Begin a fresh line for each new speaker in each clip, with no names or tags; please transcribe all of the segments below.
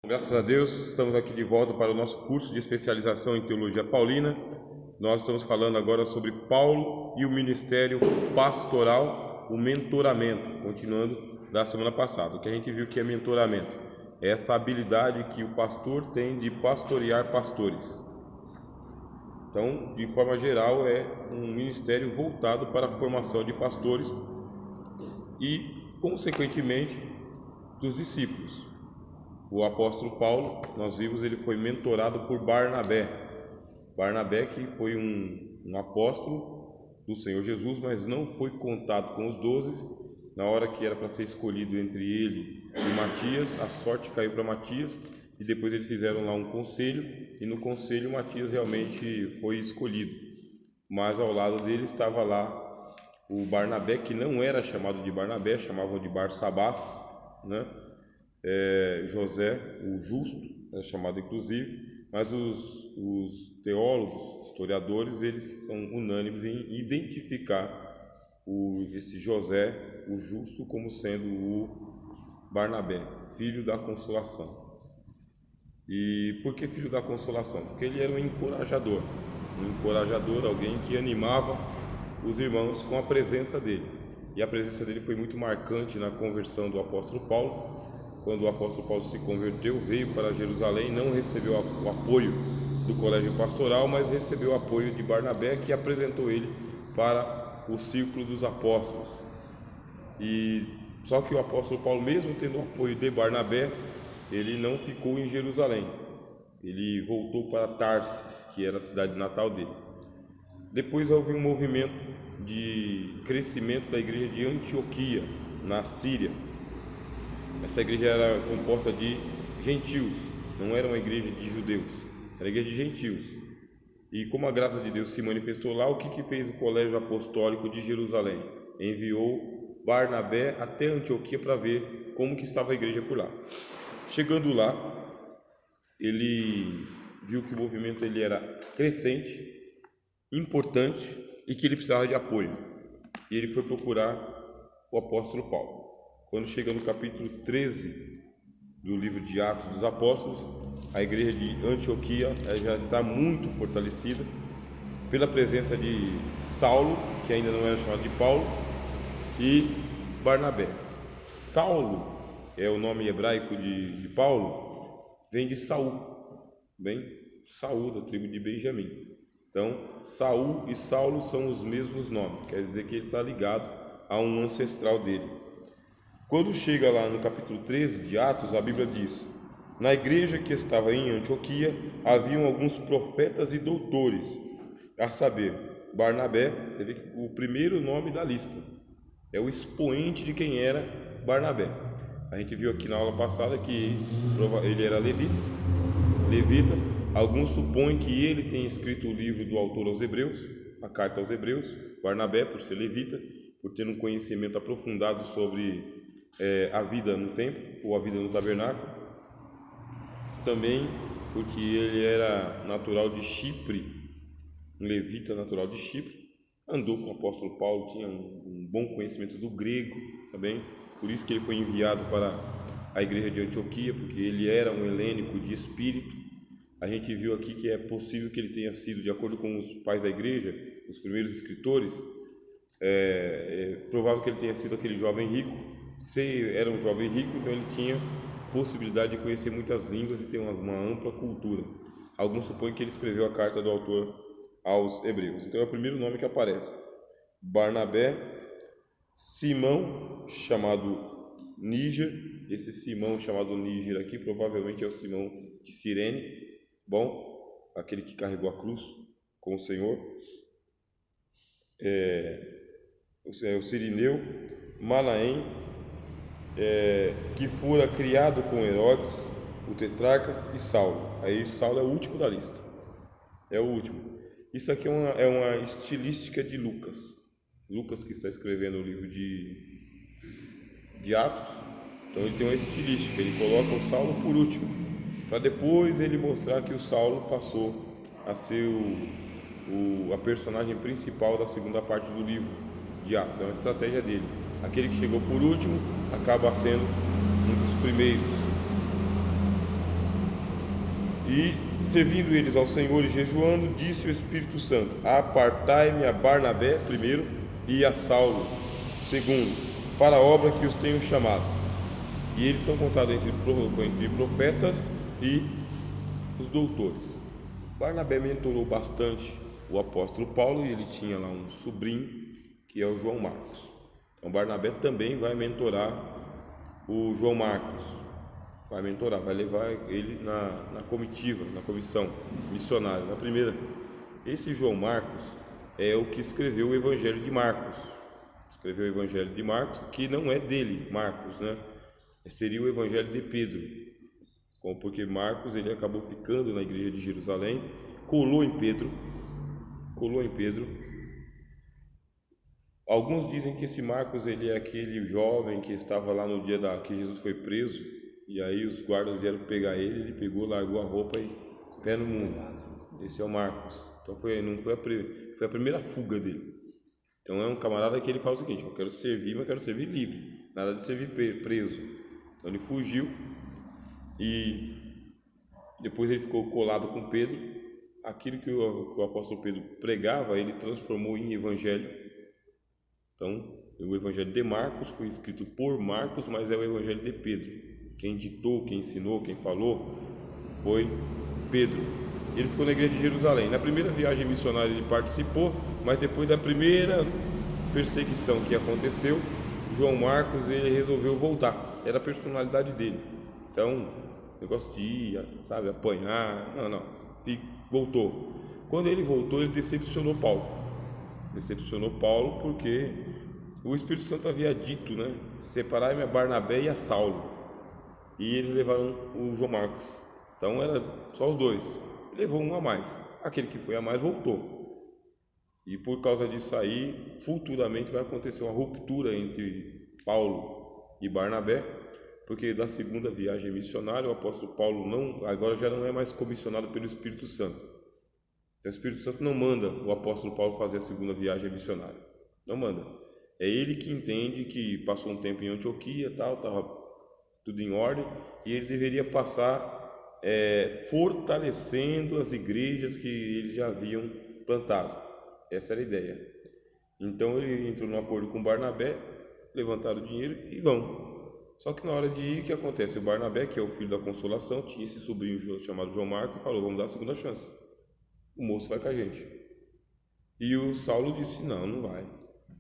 Graças a Deus, estamos aqui de volta para o nosso curso de especialização em Teologia Paulina. Nós estamos falando agora sobre Paulo e o ministério pastoral, o mentoramento, continuando da semana passada. O que a gente viu que é mentoramento? É essa habilidade que o pastor tem de pastorear pastores. Então, de forma geral, é um ministério voltado para a formação de pastores e, consequentemente, dos discípulos. O apóstolo Paulo, nós vimos, ele foi mentorado por Barnabé. Barnabé que foi um apóstolo do Senhor Jesus, mas não foi contado com os 12. Na hora que era para ser escolhido entre ele e Matias, a sorte caiu para Matias, e depois eles fizeram lá um conselho, e no conselho Matias realmente foi escolhido. Mas ao lado dele estava lá o Barnabé, que não era chamado de Barnabé, chamavam de Barsabás, né? José, o justo, é chamado inclusive, mas os teólogos, historiadores, eles são unânimes em identificar esse José, o justo, como sendo o Barnabé, filho da consolação. E por que filho da consolação? Porque ele era um encorajador, alguém que animava os irmãos com a presença dele. E a presença dele foi muito marcante na conversão do apóstolo Paulo. Quando o apóstolo Paulo se converteu, veio para Jerusalém, não recebeu o apoio do colégio pastoral, mas recebeu o apoio de Barnabé, que apresentou ele para o círculo dos apóstolos. E só que o apóstolo Paulo, mesmo tendo o apoio de Barnabé, ele não ficou em Jerusalém. Ele voltou para Tarsis, que era a cidade natal dele. Depois houve um movimento de crescimento da igreja de Antioquia, na Síria. Essa igreja era composta de gentios, não era uma igreja de judeus, era uma igreja de gentios. E como a graça de Deus se manifestou lá, o que fez o colégio apostólico de Jerusalém? Enviou Barnabé até Antioquia para ver como que estava a igreja por lá. Chegando lá, ele viu que o movimento ele era crescente, importante e que ele precisava de apoio. E ele foi procurar o apóstolo Paulo. Quando chega no capítulo 13 do livro de Atos dos Apóstolos, a igreja de Antioquia já está muito fortalecida pela presença de Saulo, que ainda não era chamado de Paulo, e Barnabé. Saulo é o nome hebraico de Paulo, vem de Saul, Saul da tribo de Benjamim. Então, Saul e Saulo são os mesmos nomes, quer dizer que ele está ligado a um ancestral dele. Quando chega lá no capítulo 13 de Atos, a Bíblia diz: na igreja que estava em Antioquia haviam alguns profetas e doutores, a saber, Barnabé, você vê que o primeiro nome da lista é o expoente de quem era Barnabé. A gente viu aqui na aula passada que ele era levita. Alguns supõem que ele tenha escrito o livro do autor aos Hebreus, a carta aos Hebreus. Barnabé, por ser levita, por ter um conhecimento aprofundado sobre a vida no templo ou a vida no tabernáculo. Também porque ele era natural de Chipre, um levita natural de Chipre, andou com o apóstolo Paulo, tinha um bom conhecimento do grego também, por isso que ele foi enviado para a igreja de Antioquia, porque ele era um helênico de espírito. A gente viu aqui que é possível que ele tenha sido, de acordo com os pais da igreja, os primeiros escritores, é provável que ele tenha sido aquele jovem rico. Se era um jovem rico, então ele tinha possibilidade de conhecer muitas línguas e ter uma ampla cultura. Alguns supõem que ele escreveu a carta do autor aos Hebreus. Então é o primeiro nome que aparece. Barnabé, Simão, chamado Níger. Esse Simão chamado Níger aqui provavelmente é o Simão de Cirene, aquele que carregou a cruz com o Senhor. O Cirineu, Manaém, que fora criado com Herodes, o tetrarca, e Saulo. Aí Saulo é o último da lista. É o último. Isso aqui é uma estilística de Lucas. Lucas que está escrevendo o livro de Atos. Então ele tem uma estilística. Ele coloca o Saulo por último, para depois ele mostrar que o Saulo passou a ser a personagem principal da segunda parte do livro de Atos. É uma estratégia dele. Aquele que chegou por último acaba sendo um dos primeiros. E, servindo eles ao Senhor e jejuando, disse o Espírito Santo: apartai-me a Barnabé, primeiro, e a Saulo, segundo, para a obra que os tenho chamado. E eles são contados entre profetas e os doutores. Barnabé mentorou bastante o apóstolo Paulo, e ele tinha lá um sobrinho, que é o João Marcos. Então Barnabé também vai mentorar o João Marcos, vai levar ele na comitiva, na comissão missionária, na primeira. Esse João Marcos é o que escreveu o Evangelho de Marcos. Escreveu o Evangelho de Marcos, que não é dele, Marcos, né? Seria o Evangelho de Pedro, porque Marcos ele acabou ficando na igreja de Jerusalém, colou em Pedro. Alguns dizem que esse Marcos ele é aquele jovem que estava lá no dia que Jesus foi preso, e aí os guardas vieram pegar ele pegou, largou a roupa e pé no mundo. Esse é o Marcos. Então foi a primeira fuga dele. Então é um camarada que ele fala o seguinte: eu quero servir, mas quero servir livre, nada de servir preso. Então ele fugiu e depois ele ficou colado com Pedro. Aquilo que o apóstolo Pedro pregava, ele transformou em evangelho. Então o evangelho de Marcos foi escrito por Marcos, mas é o evangelho de Pedro. Quem ditou, quem ensinou, quem falou foi Pedro. Ele ficou na igreja de Jerusalém. Na primeira viagem missionária ele participou, mas depois da primeira perseguição que aconteceu, João Marcos ele resolveu voltar. Era a personalidade dele. Então, negócio de ir, sabe, apanhar, e voltou. Quando ele voltou, ele decepcionou Paulo porque o Espírito Santo havia dito, né, separai-me a Barnabé e a Saulo. E eles levaram o João Marcos. Então era só os dois. Ele levou um a mais. Aquele que foi a mais voltou. E por causa disso aí, futuramente vai acontecer uma ruptura entre Paulo e Barnabé, porque da segunda viagem missionária o apóstolo Paulo agora já não é mais comissionado pelo Espírito Santo. Então, o Espírito Santo não manda o apóstolo Paulo fazer a segunda viagem missionária. Não manda. É ele que entende que passou um tempo em Antioquia, estava tudo em ordem, e ele deveria passar fortalecendo as igrejas que eles já haviam plantado. Essa era a ideia. Então ele entrou num acordo com Barnabé, levantaram o dinheiro e vão. Só que na hora de ir, o que acontece? O Barnabé, que é o filho da consolação, tinha esse sobrinho chamado João Marcos e falou: vamos dar a segunda chance, o moço vai com a gente. E o Saulo disse: não vai,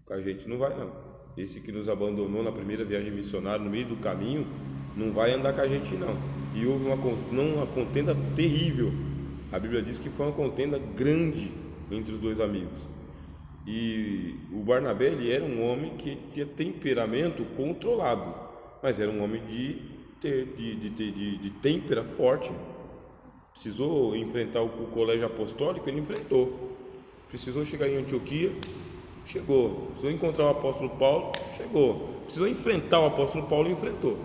com a gente não vai não. Esse que nos abandonou na primeira viagem missionária, no meio do caminho, não vai andar com a gente não. E houve uma contenda terrível. A Bíblia diz que foi uma contenda grande entre os dois amigos. E o Barnabé ele era um homem que tinha temperamento controlado, mas era um homem de têmpera forte. Precisou enfrentar o colégio apostólico, ele enfrentou. Precisou chegar em Antioquia, chegou. Precisou encontrar o apóstolo Paulo, chegou. Precisou enfrentar o apóstolo Paulo, enfrentou.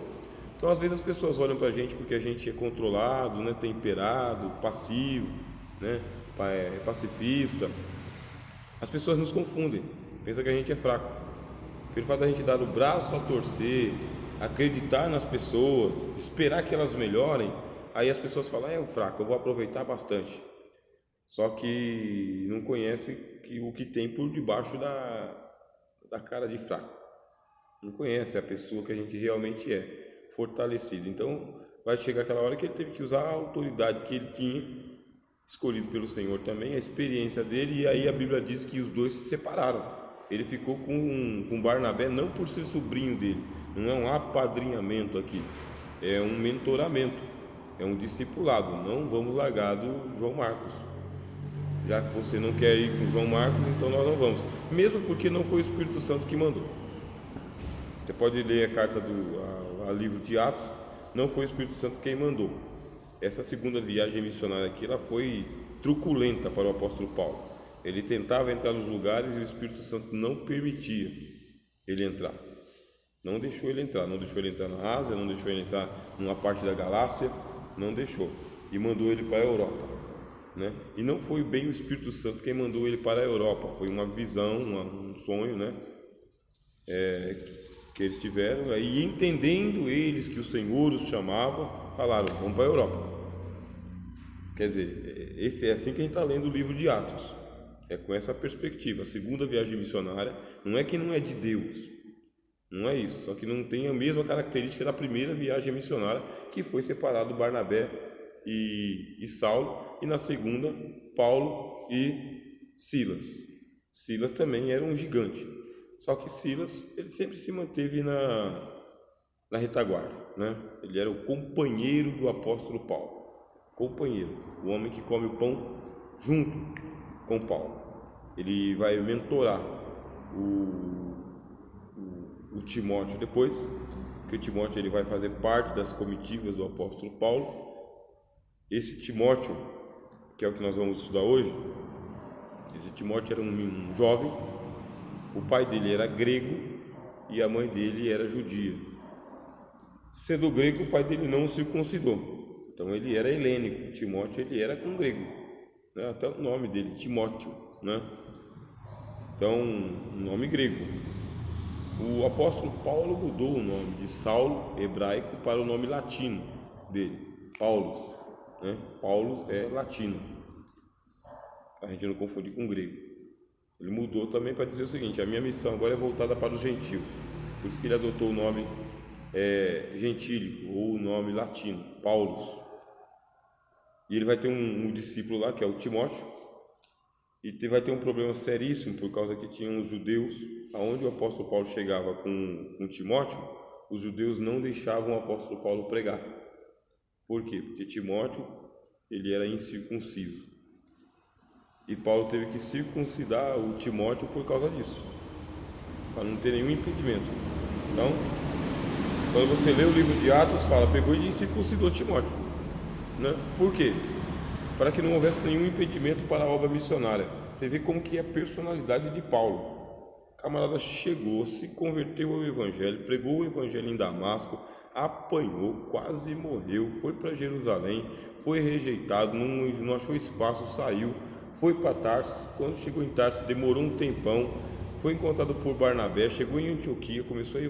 Então às vezes as pessoas olham para a gente porque a gente é controlado, né, temperado, passivo, né, pacifista. As pessoas nos confundem, pensam que a gente é fraco. Pelo fato da gente dar o braço a torcer, acreditar nas pessoas, esperar que elas melhorem, aí as pessoas falam: é o fraco, eu vou aproveitar bastante. Só que não conhece o que tem por debaixo da cara de fraco. Não conhece a pessoa que a gente realmente é, fortalecido. Então vai chegar aquela hora que ele teve que usar a autoridade que ele tinha, escolhido pelo Senhor também, a experiência dele, e aí a Bíblia diz que os dois se separaram. Ele ficou com Barnabé não por ser sobrinho dele, não é um apadrinhamento aqui, é um mentoramento, é um discipulado. Não vamos largar do João Marcos. Já que você não quer ir com João Marcos, então nós não vamos, mesmo porque não foi o Espírito Santo que mandou. Você pode ler a carta do livro de Atos, não foi o Espírito Santo quem mandou. Essa segunda viagem missionária aqui, ela foi truculenta para o apóstolo Paulo. Ele tentava entrar nos lugares e o Espírito Santo não permitia ele entrar. Não deixou ele entrar na Ásia, não deixou ele entrar numa parte da Galácia, não deixou. E mandou ele para a Europa, né? E não foi bem o Espírito Santo quem mandou ele para a Europa, foi uma visão, um sonho, né? Que eles tiveram, aí entendendo eles que o Senhor os chamava, falaram: vamos para a Europa. Quer dizer, esse é assim que a gente está lendo o livro de Atos. É com essa perspectiva. A segunda viagem missionária não é que não é de Deus, não é isso, só que não tem a mesma característica da primeira viagem missionária, que foi separado Barnabé e Saulo, e na segunda, Paulo e Silas. Silas também era um gigante, só que Silas ele sempre se manteve na retaguarda, né? Ele era o companheiro do apóstolo Paulo, companheiro, o homem que come o pão junto com Paulo. Ele vai mentorar o Timóteo depois, que o Timóteo ele vai fazer parte das comitivas do apóstolo Paulo. Esse Timóteo, que é o que nós vamos estudar hoje, esse Timóteo era um jovem, o pai dele era grego e a mãe dele era judia. Sendo grego, o pai dele não o circuncidou, então ele era helênico. Timóteo ele era um grego, né? Até o nome dele, Timóteo, né? Então, um nome grego. O apóstolo Paulo mudou o nome de Saulo, hebraico, para o nome latino dele, Paulus, né? Paulus é latino, a gente não confunde com grego. Ele mudou também para dizer o seguinte: a minha missão agora é voltada para os gentios, por isso que ele adotou o nome gentílico, ou o nome latino, Paulus. E ele vai ter um discípulo lá, que é o Timóteo, e vai ter um problema seríssimo, por causa que tinham os judeus, aonde o apóstolo Paulo chegava com Timóteo, os judeus não deixavam o apóstolo Paulo pregar. Por quê? Porque Timóteo ele era incircunciso, e Paulo teve que circuncidar o Timóteo por causa disso, para não ter nenhum impedimento. Então, quando você lê o livro de Atos, fala, pegou e circuncidou Timóteo, né? Por quê? Para que não houvesse nenhum impedimento para a obra missionária. Você vê como que é a personalidade de Paulo. O camarada chegou, se converteu ao evangelho, pregou o evangelho em Damasco, apanhou, quase morreu, foi para Jerusalém, foi rejeitado, não achou espaço, saiu, foi para Tarso. Quando chegou em Tarso, demorou um tempão, foi encontrado por Barnabé, chegou em Antioquia, começou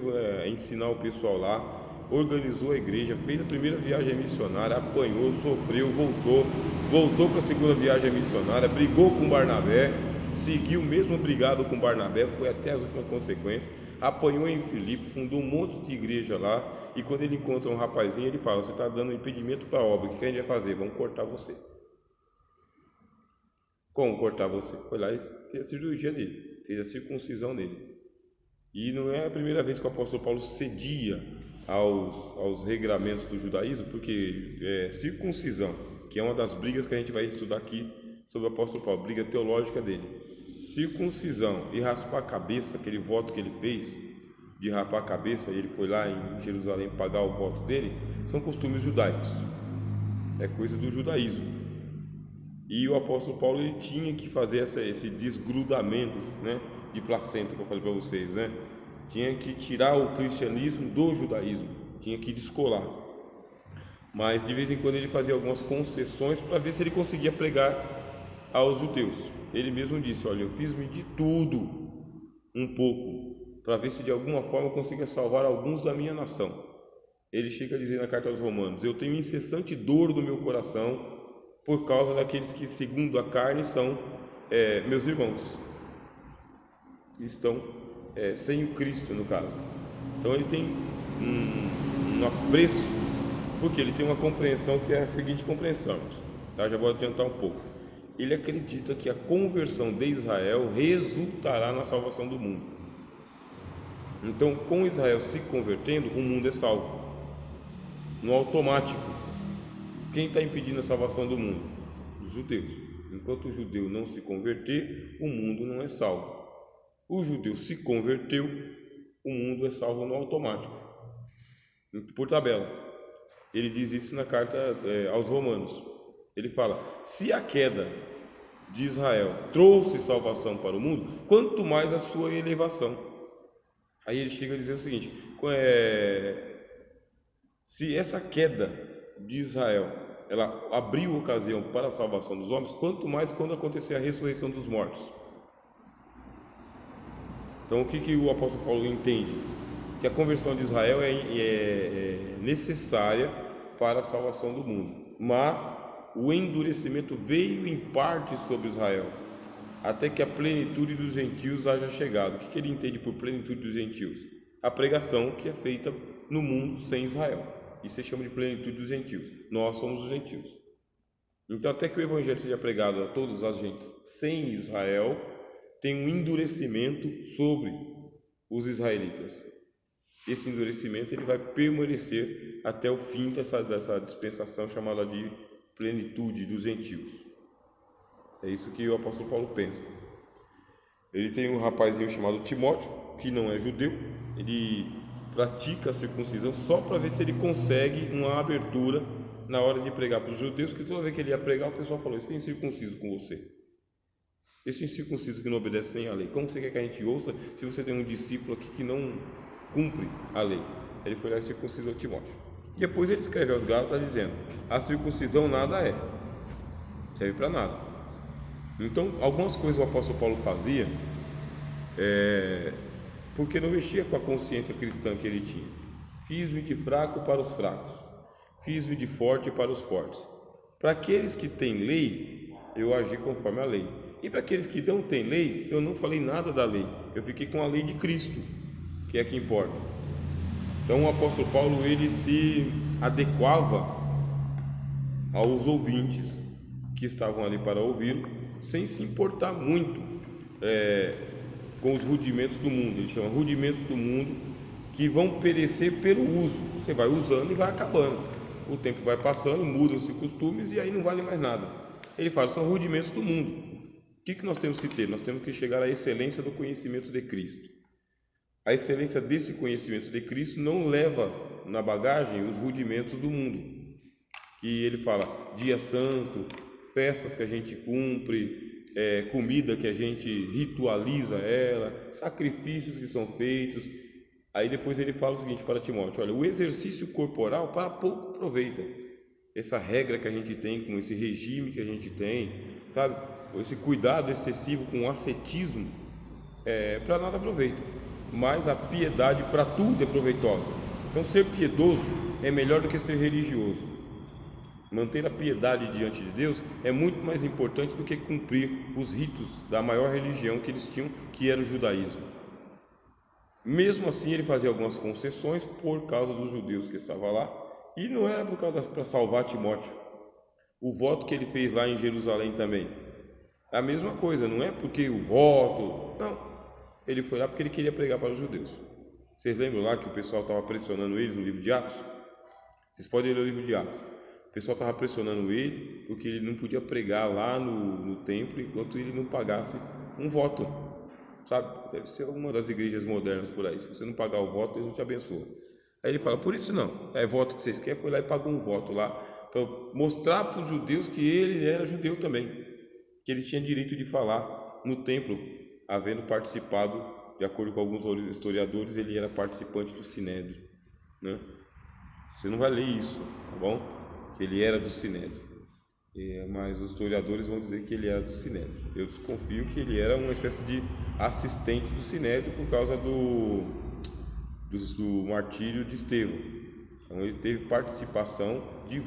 a ensinar o pessoal lá, organizou a igreja, fez a primeira viagem missionária, apanhou, sofreu, voltou para a segunda viagem missionária, brigou com Barnabé, seguiu mesmo brigado com Barnabé, foi até as últimas consequências, apanhou em Filipe, fundou um monte de igreja lá, e quando ele encontra um rapazinho, ele fala, você está dando impedimento para a obra, o que a gente vai fazer? Vamos cortar você. Como cortar você? Foi lá e fez a cirurgia nele, fez a circuncisão nele. E não é a primeira vez que o apóstolo Paulo cedia aos regramentos do judaísmo, porque circuncisão, que é uma das brigas que a gente vai estudar aqui sobre o apóstolo Paulo, briga teológica dele. Circuncisão e raspar a cabeça, aquele voto que ele fez de rapar a cabeça, e ele foi lá em Jerusalém pagar o voto dele, são costumes judaicos, é coisa do judaísmo. E o apóstolo Paulo ele tinha que fazer esse desgrudamento, né, de placenta que eu falei para vocês, né? Tinha que tirar o cristianismo do judaísmo, tinha que descolar. Mas de vez em quando ele fazia algumas concessões para ver se ele conseguia pregar aos judeus. Ele mesmo disse, olha, eu fiz-me de tudo um pouco, para ver se de alguma forma eu consiga salvar alguns da minha nação. Ele chega a dizer na carta aos Romanos, eu tenho incessante dor do meu coração por causa daqueles que segundo a carne são meus irmãos, estão sem o Cristo, no caso. Então ele tem um apreço, porque ele tem uma compreensão que é a seguinte compreensão, tá? Já vou adiantar um pouco. Ele acredita que a conversão de Israel resultará na salvação do mundo. Então, com Israel se convertendo, o mundo é salvo no automático. Quem está impedindo a salvação do mundo? Os judeus. Enquanto o judeu não se converter, o mundo não é salvo. O judeu se converteu, o mundo é salvo no automático, por tabela. Ele diz isso na carta aos Romanos. Ele fala, se a queda de Israel trouxe salvação para o mundo, quanto mais a sua elevação. Aí ele chega a dizer o seguinte, se essa queda de Israel ela abriu ocasião para a salvação dos homens, quanto mais quando acontecer a ressurreição dos mortos. Então o que o apóstolo Paulo entende? Que a conversão de Israel é necessária para a salvação do mundo, mas o endurecimento veio em parte sobre Israel, até que a plenitude dos gentios haja chegado. O que ele entende por plenitude dos gentios? A pregação que é feita no mundo sem Israel. Isso se chama de plenitude dos gentios. Nós somos os gentios. Então, até que o evangelho seja pregado a todas as gentes sem Israel, tem um endurecimento sobre os israelitas. Esse endurecimento ele vai permanecer até o fim dessa dispensação chamada de plenitude dos gentios. É isso que o apóstolo Paulo pensa. Ele tem um rapazinho chamado Timóteo, que não é judeu, ele pratica a circuncisão só para ver se ele consegue uma abertura na hora de pregar para os judeus, que toda vez que ele ia pregar, o pessoal falou: esse é incircunciso com você. Esse incircunciso que não obedece nem à lei. Como você quer que a gente ouça se você tem um discípulo aqui que não cumpre a lei? Ele foi lá e circuncidou Timóteo. Depois ele escreve aos Gálatas dizendo: a circuncisão nada é, serve para nada. Então, algumas coisas o apóstolo Paulo fazia porque não mexia com a consciência cristã que ele tinha. Fiz-me de fraco para os fracos, fiz-me de forte para os fortes. Para aqueles que têm lei, eu agi conforme a lei. E para aqueles que não têm lei, eu não falei nada da lei. Eu fiquei com a lei de Cristo, que é a que importa. Então o apóstolo Paulo ele se adequava aos ouvintes que estavam ali para ouvi-lo, sem se importar muito com os rudimentos do mundo. Ele chama rudimentos do mundo, que vão perecer pelo uso. Você vai usando e vai acabando. O tempo vai passando, mudam-se costumes e aí não vale mais nada. Ele fala: são rudimentos do mundo. O que nós temos que ter? Nós temos que chegar à excelência do conhecimento de Cristo. A excelência desse conhecimento de Cristo não leva na bagagem os rudimentos do mundo. Que ele fala: dia santo, festas que a gente cumpre, comida que a gente ritualiza ela, sacrifícios que são feitos. Aí depois ele fala o seguinte para Timóteo: olha, o exercício corporal para pouco aproveita. Essa regra que a gente tem, com esse regime que a gente tem, sabe? Esse cuidado excessivo com o ascetismo, para nada aproveita. Mas a piedade para tudo é proveitosa. Então ser piedoso é melhor do que ser religioso. Manter a piedade diante de Deus é muito mais importante do que cumprir os ritos da maior religião que eles tinham, que era o judaísmo. Mesmo assim, ele fazia algumas concessões por causa dos judeus que estavam lá, e não era por causa para salvar Timóteo. O voto que ele fez lá em Jerusalém também, a mesma coisa, não é porque o voto, não. Ele foi lá porque ele queria pregar para os judeus. Vocês lembram lá que o pessoal estava pressionando eles no livro de Atos? Vocês podem ler o livro de Atos. O pessoal estava pressionando ele porque ele não podia pregar lá no templo enquanto ele não pagasse um voto, sabe? Deve ser uma das igrejas modernas por aí. Se você não pagar o voto, Deus não te abençoa. Aí ele fala: por isso não, é voto que vocês querem. Foi lá e pagou um voto lá para mostrar para os judeus que ele era judeu também, que ele tinha direito de falar no templo, havendo participado, de acordo com alguns historiadores, ele era participante do Sinédrio, né? Você não vai ler isso, tá bom? Que ele era do Sinédrio, mas os historiadores vão dizer que ele era do Sinédrio. Eu desconfio que ele era uma espécie de assistente do Sinédrio por causa do martírio de Estevão. Então ele teve participação de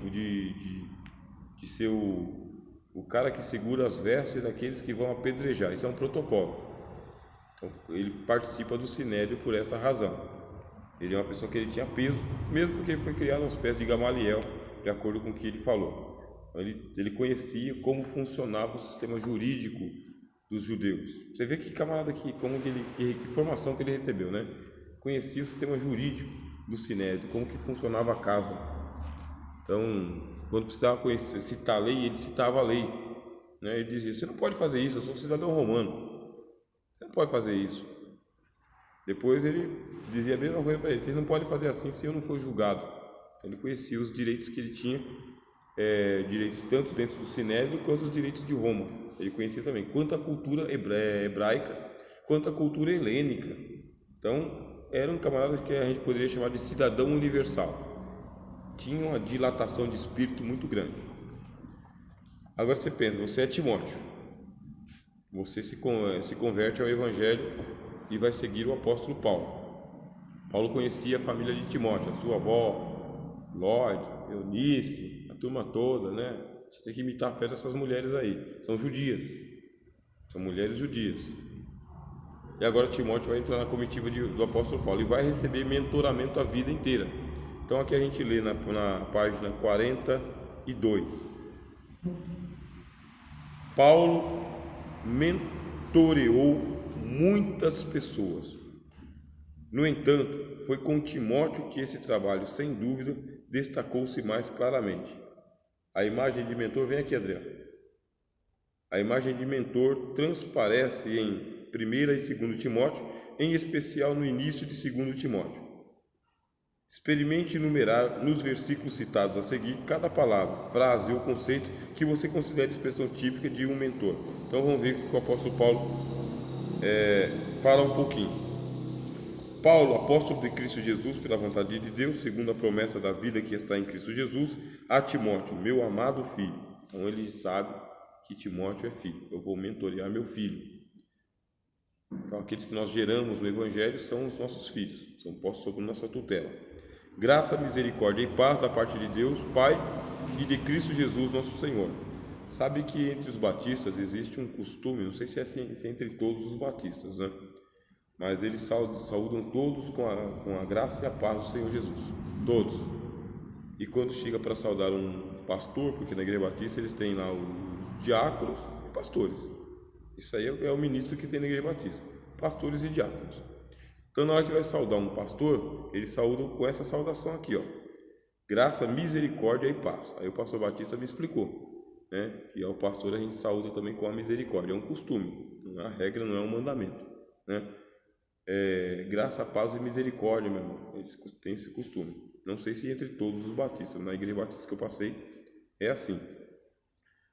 ser o cara que segura as vestes daqueles que vão apedrejar. Isso é um protocolo. Então, ele participa do Sinédrio por essa razão. Ele é uma pessoa que ele tinha peso, mesmo porque ele foi criado aos pés de Gamaliel, de acordo com o que ele falou. Então, ele conhecia como funcionava o sistema jurídico dos judeus. Você vê que camarada aqui, que formação que ele recebeu, né? Conhecia o sistema jurídico do Sinédrio, como que funcionava a casa. Então, quando precisava citar a lei, ele citava a lei, né? Ele dizia: você não pode fazer isso, eu sou cidadão romano, você não pode fazer isso. Depois ele dizia a mesma coisa para ele: vocês não podem fazer assim se eu não for julgado. Então, ele conhecia os direitos que ele tinha, direitos tanto dentro do Sinédrio quanto os direitos de Roma. Ele conhecia também, quanto a cultura hebraica, quanto a cultura helênica. Então, era um camarada que a gente poderia chamar de cidadão universal. Tinha uma dilatação de espírito muito grande. Agora você pensa, você é Timóteo, você se converte ao Evangelho e vai seguir o apóstolo Paulo. Paulo conhecia a família de Timóteo, a sua avó, Lorde, Eunice, a turma toda, né? Você tem que imitar a fé dessas mulheres aí. São judias. São mulheres judias. E agora Timóteo vai entrar na comitiva do apóstolo Paulo e vai receber mentoramento a vida inteira. Então aqui a gente lê na página 42. Paulo mentoreou muitas pessoas. No entanto, foi com Timóteo que esse trabalho, sem dúvida, destacou-se mais claramente. A imagem de mentor, vem aqui, Adriano. A imagem de mentor transparece em 1ª e 2º Timóteo, em especial no início de 2º Timóteo. Experimente enumerar nos versículos citados a seguir cada palavra, frase ou conceito que você considere expressão típica de um mentor. Então vamos ver o que o apóstolo Paulo fala um pouquinho. Paulo, apóstolo de Cristo Jesus, pela vontade de Deus, segundo a promessa da vida que está em Cristo Jesus, a Timóteo, meu amado filho. Então ele sabe que Timóteo é filho. Eu vou mentorear meu filho. Então aqueles que nós geramos no Evangelho são os nossos filhos, são postos sob nossa tutela. Graça, misericórdia e paz da parte de Deus, Pai, e de Cristo Jesus, nosso Senhor. Sabe que entre os batistas existe um costume, não sei se é assim, se é entre todos os batistas, né? Mas eles saúdam todos com a graça e a paz do Senhor Jesus, todos. E quando chega para saudar um pastor, porque na igreja batista eles têm lá os diáconos e pastores. Isso aí é o ministro que tem na igreja batista, pastores e diáconos. Então na hora que vai saudar um pastor, eles saúdam com essa saudação aqui, ó: graça, misericórdia e paz. Aí o pastor Batista me explicou, né, que ao pastor a gente saúda também com a misericórdia, é um costume, não é a regra, não é um mandamento, né? Graça, paz e misericórdia, meu irmão, eles têm esse costume. Não sei se entre todos os batistas, na igreja batista que eu passei é assim.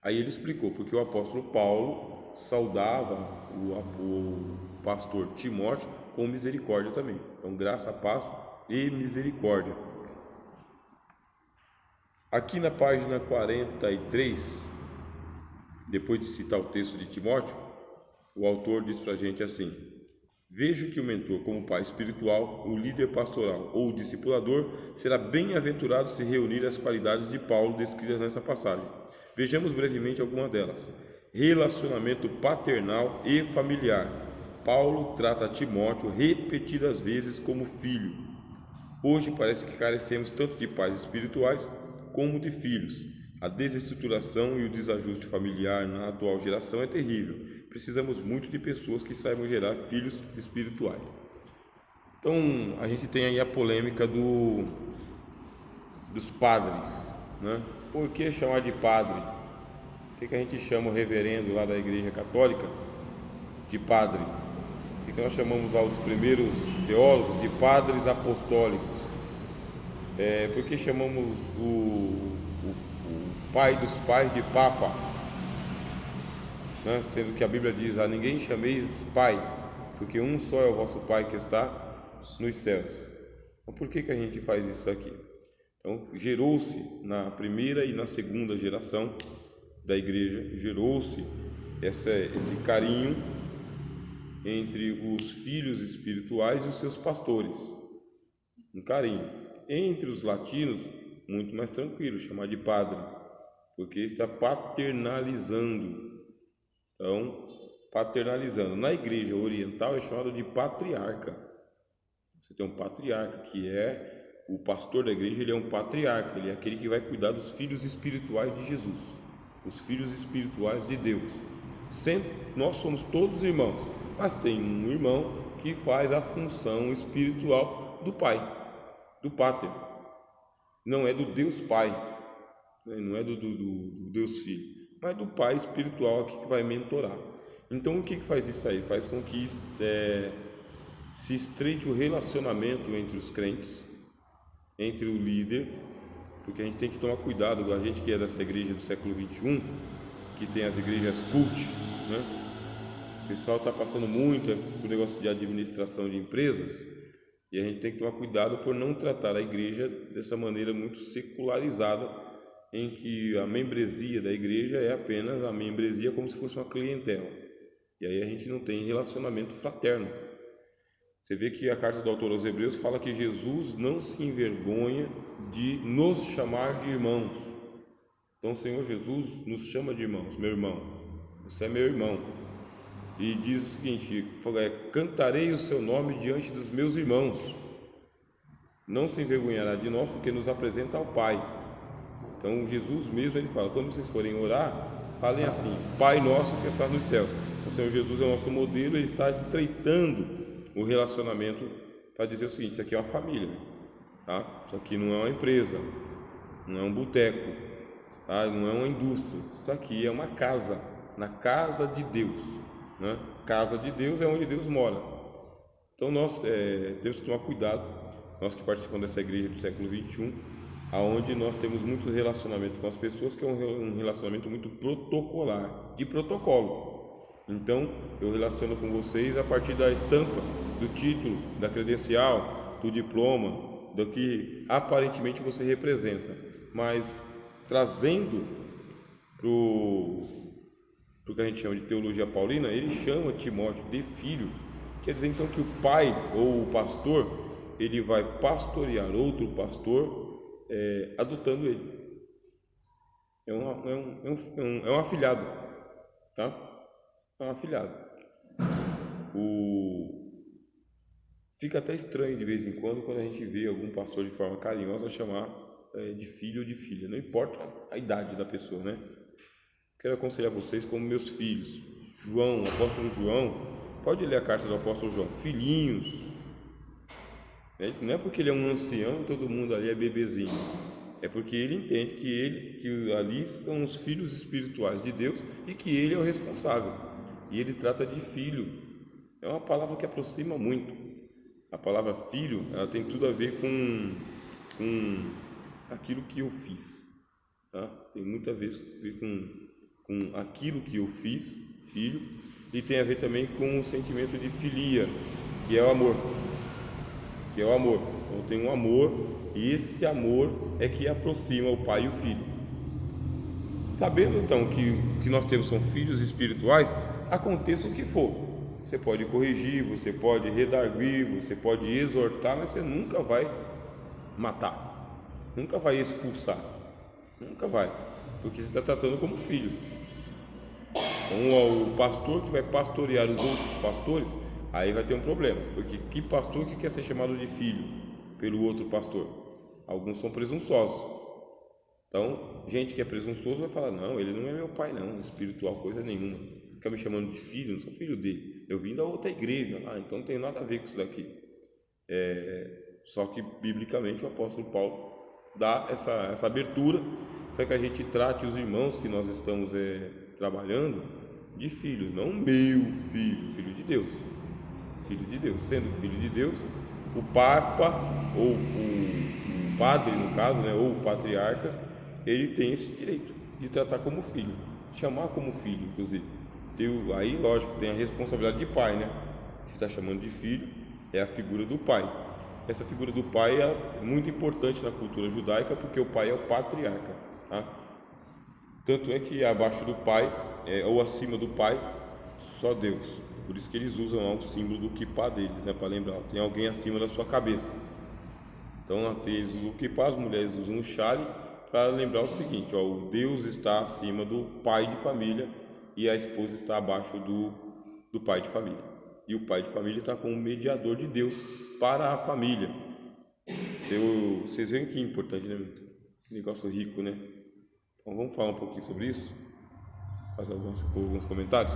Aí ele explicou porque o apóstolo Paulo saudava o pastor Timóteo com misericórdia também. Então graça, paz e misericórdia. Aqui na página 43, depois de citar o texto de Timóteo, o autor diz para a gente assim: vejo que o mentor, como pai espiritual, o líder pastoral ou o discipulador, será bem-aventurado se reunir as qualidades de Paulo descritas nessa passagem. Vejamos brevemente algumas delas. Relacionamento paternal e familiar. Paulo trata Timóteo repetidas vezes como filho. Hoje parece que carecemos tanto de pais espirituais como de filhos. A desestruturação e o desajuste familiar na atual geração é terrível. Precisamos muito de pessoas que saibam gerar filhos espirituais. Então, a gente tem aí a polêmica dos padres, né? Por que chamar de padre? Por que a gente chama o reverendo lá da Igreja Católica de padre? Por que nós chamamos lá os primeiros teólogos de padres apostólicos? Por que chamamos o pai dos pais de papa? Né? Sendo que a Bíblia diz: a ninguém chameis pai, porque um só é o vosso pai que está nos céus. Então por que a gente faz isso aqui? Então gerou-se na primeira e na segunda geração da igreja, gerou-se esse carinho entre os filhos espirituais e os seus pastores, um carinho. Entre os latinos, muito mais tranquilo, chamar de padre, porque está paternalizando. Então, paternalizando. Na igreja oriental é chamado de patriarca. Você tem um patriarca, que é o pastor da igreja, ele é um patriarca, ele é aquele que vai cuidar dos filhos espirituais de Jesus, os filhos espirituais de Deus. Sempre, nós somos todos irmãos, mas tem um irmão que faz a função espiritual do pai, do pater. Não é do Deus Pai, não é do Deus Filho, mas do Pai espiritual aqui que vai mentorar. Então o que faz isso aí? Faz com que se estreite o relacionamento entre os crentes, entre o líder, porque a gente tem que tomar cuidado, a gente que é dessa igreja do século 21, que tem as igrejas cult, né? O pessoal está passando muito por negócio de administração de empresas, e a gente tem que tomar cuidado por não tratar a igreja dessa maneira muito secularizada, em que a membresia da igreja é apenas a membresia como se fosse uma clientela. E aí a gente não tem relacionamento fraterno. Você vê que a carta do autor aos Hebreus fala que Jesus não se envergonha de nos chamar de irmãos. Então o Senhor Jesus nos chama de irmãos. Meu irmão, você é meu irmão. E diz o seguinte: cantarei o seu nome diante dos meus irmãos. Não se envergonhará de nós, porque nos apresenta ao Pai. Então Jesus mesmo, ele fala: quando vocês forem orar, falem assim: Pai nosso que estás nos céus. O Senhor Jesus é o nosso modelo. Ele está estreitando o relacionamento para dizer o seguinte: isso aqui é uma família, tá? Isso aqui não é uma empresa, não é um boteco, tá? Não é uma indústria. Isso aqui é uma casa, na casa de Deus, né? Casa de Deus é onde Deus mora. Então nós temos que tomar cuidado, nós que participamos dessa igreja do século 21, aonde nós temos muito relacionamento com as pessoas, que é um relacionamento muito protocolar, de protocolo. Então eu relaciono com vocês a partir da estampa, do título, da credencial, do diploma, do que aparentemente você representa, mas trazendo para o que a gente chama de teologia paulina, ele chama Timóteo de filho. Quer dizer então que o pai ou o pastor, ele vai pastorear outro pastor, adotando ele. É um afilhado, tá? É um afilhado. Fica até estranho de vez em quando a gente vê algum pastor de forma carinhosa chamar de filho ou de filha, não importa a idade da pessoa, né? Quero aconselhar vocês como meus filhos. João, o apóstolo João, pode ler a carta do apóstolo João, filhinhos. Não é porque ele é um ancião e todo mundo ali é bebezinho. É porque ele entende que ali são os filhos espirituais de Deus e que ele é o responsável. E ele trata de filho. É uma palavra que aproxima muito. A palavra filho, ela tem tudo a ver com aquilo que eu fiz, tá? Tem muito a ver com aquilo que eu fiz, filho, e tem a ver também com o sentimento de filia, que é o amor. Então eu tenho um amor, e esse amor é que aproxima o pai e o filho. Sabendo então que o que nós temos são filhos espirituais, aconteça o que for. Você pode corrigir, você pode redarguir, você pode exortar, mas você nunca vai matar, nunca vai expulsar, nunca vai, porque você está tratando como filho. Então o pastor que vai pastorear os outros pastores, aí vai ter um problema, porque que pastor que quer ser chamado de filho pelo outro pastor? Alguns são presunçosos. Então, gente que é presunçoso vai falar: não, ele não é meu pai não, espiritual coisa nenhuma, fica me chamando de filho, não sou filho dele, eu vim da outra igreja, então não tem nada a ver com isso daqui. Só que biblicamente o apóstolo Paulo dá essa abertura para que a gente trate os irmãos que nós estamos trabalhando de filhos, não meu filho, filho de Deus. Filho de Deus, sendo filho de Deus, o Papa ou o padre, no caso, né, ou o patriarca, ele tem esse direito de tratar como filho, chamar como filho, inclusive. Aí, lógico, tem a responsabilidade de pai, né? Se está chamando de filho, é a figura do pai. Essa figura do pai é muito importante na cultura judaica, porque o pai é o patriarca, tá? Tanto é que abaixo do pai, ou acima do pai, só Deus. Por isso que eles usam lá o símbolo do kippá deles, né? Para lembrar, tem alguém acima da sua cabeça. Então, eles usam o kippá, as mulheres usam o chale, para lembrar o seguinte: o Deus está acima do pai de família e a esposa está abaixo do pai de família. E o pai de família está como mediador de Deus para a família. Vocês veem que é importante, né? Que negócio rico, né? Então vamos falar um pouquinho sobre isso? Fazer alguns comentários?